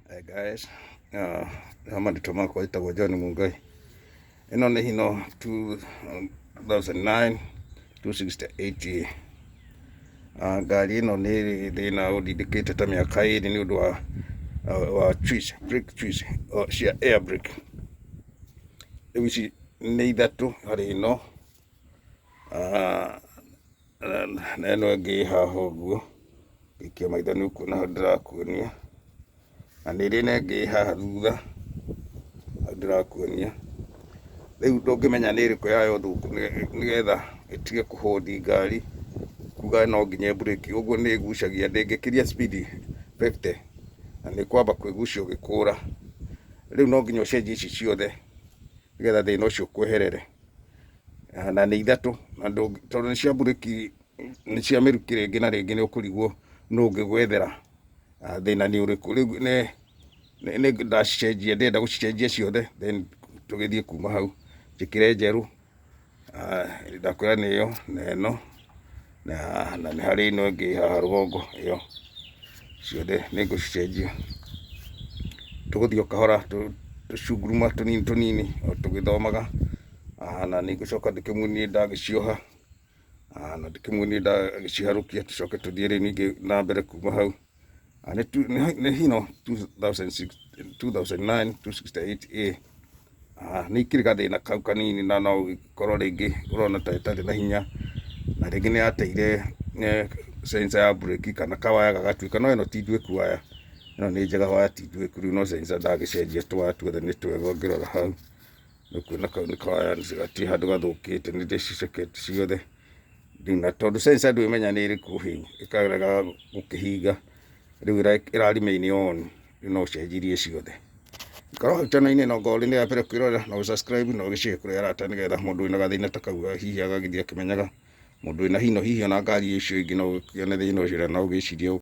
Hey guys, hama nditwa makwa itagwo John Mungai. Ino ni Hino 2009 268. Ngari ino ni thina udindikite ta miaka iri ni undu wa trees, brake trees, cia air brake. Riu ici ni ithatu hari ino. Na ino ingi haha uguo ngikia maitho ni ukuona hau ndirakuonia. Na nä rä nengä haha thutha ndä rakuonia rä u ndångämenya nä rä kå yayo thå ku nä getha ä tige kå hondi ngari kuga no nginya mburĩki å guo nä gucagia ndä ngä kä ria speed 50 na nä kwamba kwä gucia å gä kå ra rä u no nginya å cenjie ici ciothe nä getha thä na å cio å kweherere na nä ithatå tondå nä cia mburĩki nä cia mä ruki rä ngä na rä ngä nä å kå rigwo no å ngä gwethera thina nä å rä kå rä u nä ndacicenjia ndenda gå cicenjia ciothe then tå gä thiä kuma hau njä kä re njerå ndakwä ra nä ä yo na ä no na nä harä ino ngä haha rå gongo ä yo ciothe nä ngå cicenjia tå gå thiä o kahora tå cunguruma tå nini o tå gä thomaga na nä ngå coka ndä kä muonie ndagä cioha na ndä kä muonie ndagä ciharå kia tå coke tå thiä rä ningä na mbere kuma hau nä Hino 2009 268A nä ikä rä gathä na kau kanini na no korwo rä ngä å rona ta ĩtarĩ na hinya na rä ngä nä yateire sensor ya brake kana kawaya gagatuä ka no ä no ti nduä ku waya ä no nä njega waya ti nduä ku rä u no sensor ndagä cenjia tũwaya tuothe nä twega å ngä rora hau nä kuona kau nä kawaya gatirä handå gathå te nä ndä cicekete ciothe na tondå sensor ndå menya nä ä rä kå hä ä karega gå kä hinga rä u ä rarima-inä on rä no cenjirie ciothe korwo hau channel-inä no ngorwo nä ya mbere kwä rora no subscribe no gä cire kå rä arata nä getha må ndå wä na gathä na ta kau hihi agagä thiä akä menyaga må ndå wä na Hino hihi ona ngari icio ingä no gä kione thä na å cio na å gä cirie